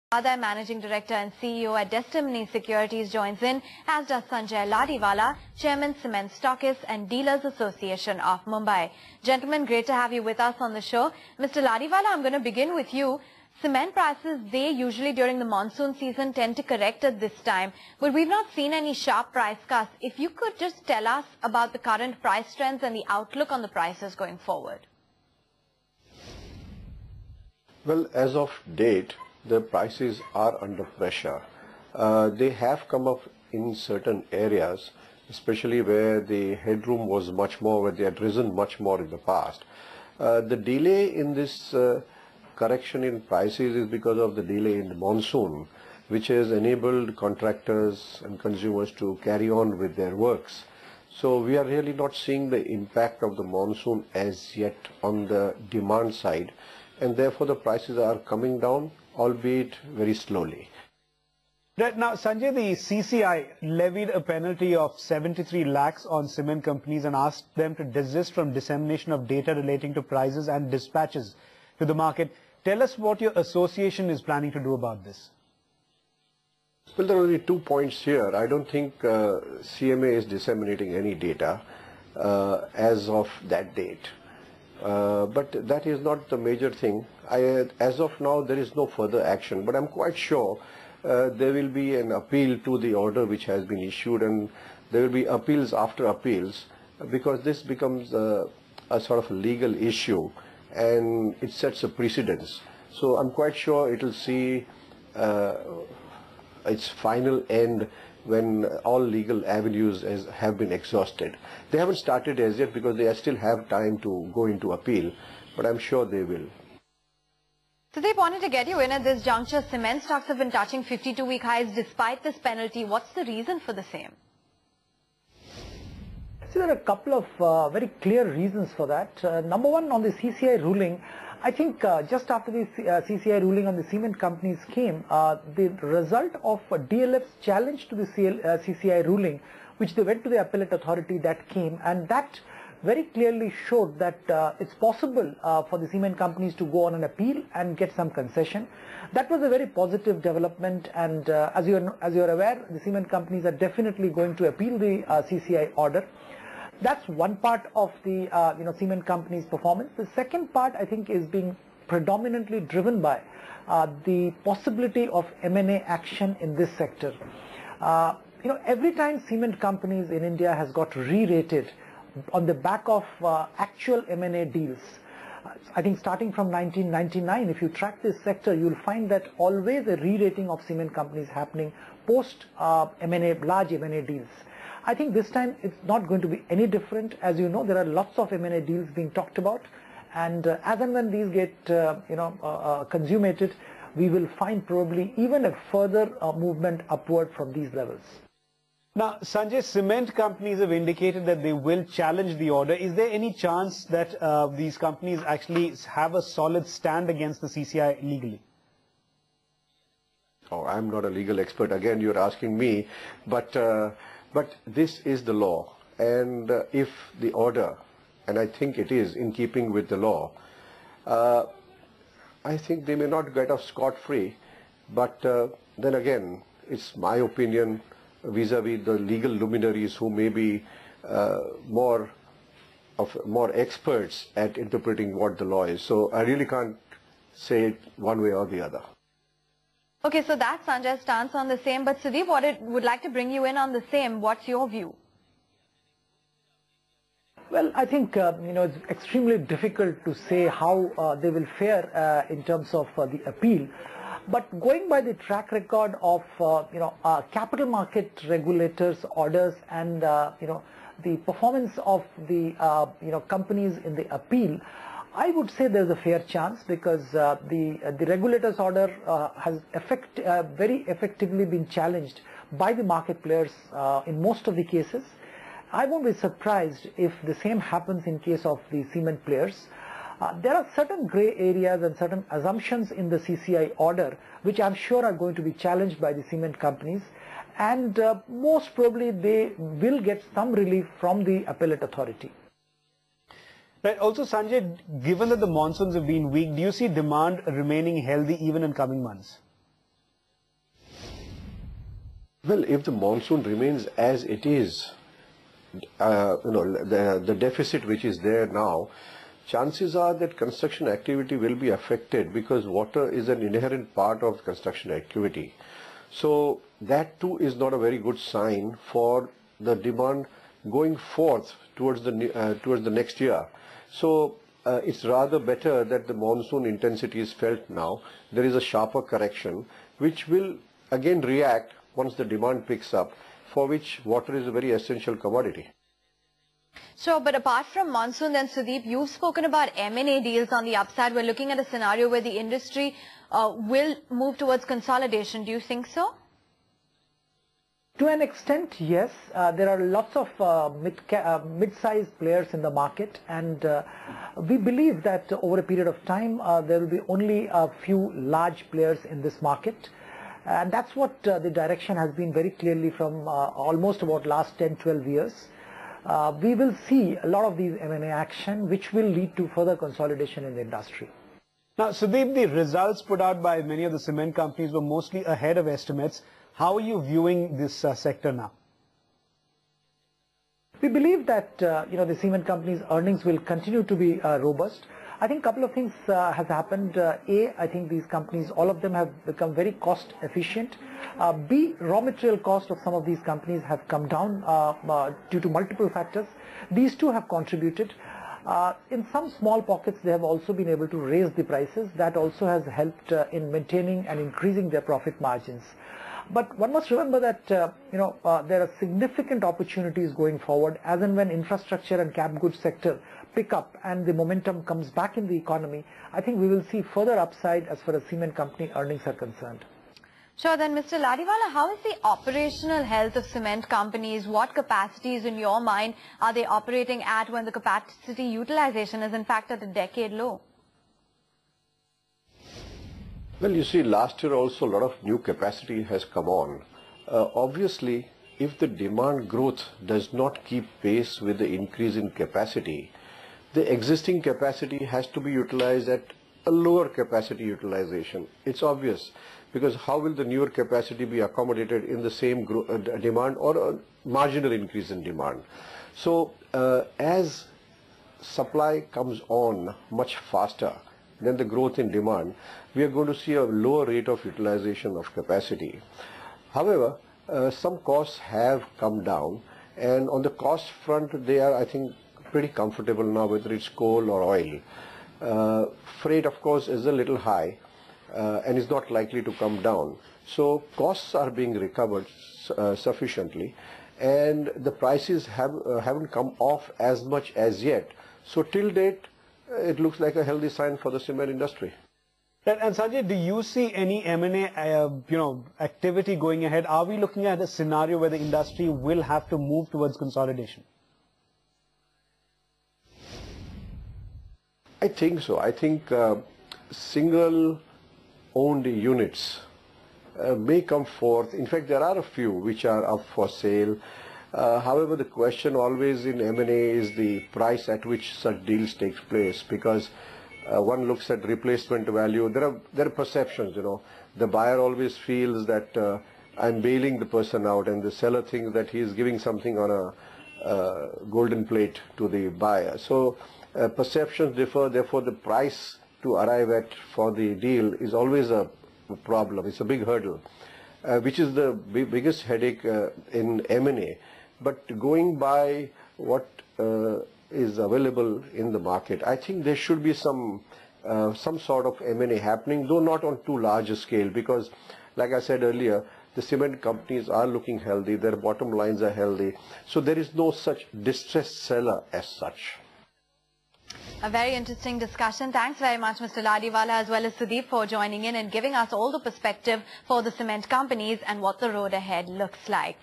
Their Managing Director and CEO at Testimony Securities joins in, as does Sanjay Ladiwala, Chairman Cement Stockists and Dealers Association of Mumbai. Gentlemen, great to have you with us on the show. Mr. Ladiwala, I'm going to begin with you. Cement prices, they usually during the monsoon season tend to correct at this time, but we've not seen any sharp price cuts. If you could just tell us about the current price trends and the outlook on the prices going forward. Well, as of date, the prices are under pressure. They have come up in certain areas, especially where the headroom was much more, where they had risen much more in the past. The delay in this correction in prices is because of the delay in the monsoon, which has enabled contractors and consumers to carry on with their works. So we are really not seeing the impact of the monsoon as yet on the demand side, and therefore the prices are coming down, albeit very slowly. Now, Sanjay, the CCI levied a penalty of 73 lakhs on cement companies and asked them to desist from dissemination of data relating to prices and dispatches to the market. Tell us what your association is planning to do about this. Well, there are only 2 points here. I don't think CMA is disseminating any data as of that date. But that is not the major thing. As of now, there is no further action, but I'm quite sure there will be an appeal to the order which has been issued, and there will be appeals after appeals, because this becomes a sort of legal issue and it sets a precedence. So I'm quite sure it will see its final end when all legal avenues have been exhausted. They haven't started as yet because they still have time to go into appeal, but I'm sure they will. So they wanted to get you in at this juncture. Cement stocks have been touching 52-week highs despite this penalty. What's the reason for the same? So there are a couple of very clear reasons for that. Number one, on the CCI ruling, I think just after the CCI ruling on the cement companies came, the result of DLF's challenge to the CCI ruling, which they went to the appellate authority, that came, and that very clearly showed that it's possible for the cement companies to go on an appeal and get some concession. That was a very positive development, and as you're aware, the cement companies are definitely going to appeal the CCI order. That's one part of the cement companies' performance. The second part, I think, is being predominantly driven by the possibility of M&A action in this sector. Every time cement companies in India has got re-rated on the back of actual M&A deals, I think starting from 1999, if you track this sector, you'll find that always a re-rating of cement companies happening post M&A, large M&A deals. I think this time it's not going to be any different. As you know, there are lots of M&A deals being talked about, and as and when these get consummated, we will find probably even a further movement upward from these levels. Now, Sanjay, cement companies have indicated that they will challenge the order. Is there any chance that these companies actually have a solid stand against the CCI legally? Oh, I'm not a legal expert. Again, you're asking me, but this is the law, and if the order, and I think it is in keeping with the law, I think they may not get off scot-free, but then again, it's my opinion vis-a-vis the legal luminaries who may be more experts at interpreting what the law is. So I really can't say it one way or the other. Okay, so that's Sanjay's stance on the same, but Sudeep would like to bring you in on the same. What's your view? Well, I think it's extremely difficult to say how they will fare in terms of the appeal. But going by the track record of capital market regulators' orders and the performance of the companies in the appeal, I would say there's a fair chance, because the regulator's order has very effectively been challenged by the market players in most of the cases. I won't be surprised if the same happens in case of the cement players. There are certain grey areas and certain assumptions in the CCI order which I'm sure are going to be challenged by the cement companies, and most probably they will get some relief from the appellate authority. Right. Also, Sanjay, given that the monsoons have been weak, do you see demand remaining healthy even in coming months? Well, if the monsoon remains as it is, the deficit which is there now, chances are that construction activity will be affected because water is an inherent part of construction activity. So that too is not a very good sign for the demand going forth towards the next year. So it's rather better that the monsoon intensity is felt now. There is a sharper correction which will again react once the demand picks up, for which water is a very essential commodity. Sure, but apart from monsoon, then Sudeep, you've spoken about M&A deals on the upside. We're looking at a scenario where the industry will move towards consolidation. Do you think so? To an extent, yes. There are lots of mid-sized players in the market, and we believe that over a period of time there will be only a few large players in this market. And that's what the direction has been very clearly from almost about last 10-12 years. We will see a lot of these M&A action which will lead to further consolidation in the industry. Now, Sudeep, the results put out by many of the cement companies were mostly ahead of estimates. How are you viewing this sector now? We believe that the cement companies' earnings will continue to be robust. I think a couple of things has happened. A, I think these companies, all of them have become very cost efficient. B, raw material cost of some of these companies have come down due to multiple factors. These two have contributed. In some small pockets, they have also been able to raise the prices. That also has helped in maintaining and increasing their profit margins. But one must remember that there are significant opportunities going forward as and when infrastructure and cap goods sector pick up and the momentum comes back in the economy. I think we will see further upside as far as cement company earnings are concerned. Sure, then Mr. Ladiwala, how is the operational health of cement companies? What capacities in your mind are they operating at when the capacity utilization is in fact at a decade low? Well, you see, last year also a lot of new capacity has come on. Obviously, if the demand growth does not keep pace with the increase in capacity, the existing capacity has to be utilized at a lower capacity utilization. It's obvious, because how will the newer capacity be accommodated in the same demand or a marginal increase in demand? So as supply comes on much faster than the growth in demand, we are going to see a lower rate of utilization of capacity. However, some costs have come down, and on the cost front they are, I think, pretty comfortable now, whether it's coal or oil. Freight, of course, is a little high and is not likely to come down. So costs are being recovered sufficiently, and the prices haven't come off as much as yet. So till date, it looks like a healthy sign for the cement industry. And Sanjay, do you see any M&A activity going ahead? Are we looking at a scenario where the industry will have to move towards consolidation? I think so. I think single-owned units may come forth. In fact, there are a few which are up for sale. However, the question always in M&A is the price at which such deals takes place, because one looks at replacement value. There are perceptions, The buyer always feels that I'm bailing the person out, and the seller thinks that he is giving something on a golden plate to the buyer. So perceptions differ. Therefore, the price to arrive at for the deal is always a problem. It's a big hurdle, which is the biggest headache in M&A. But going by what is available in the market, I think there should be some sort of M&A happening, though not on too large a scale, because like I said earlier, the cement companies are looking healthy, their bottom lines are healthy, so there is no such distressed seller as such. A very interesting discussion. Thanks very much, Mr. Ladiwala, as well as Sudeep, for joining in and giving us all the perspective for the cement companies and what the road ahead looks like.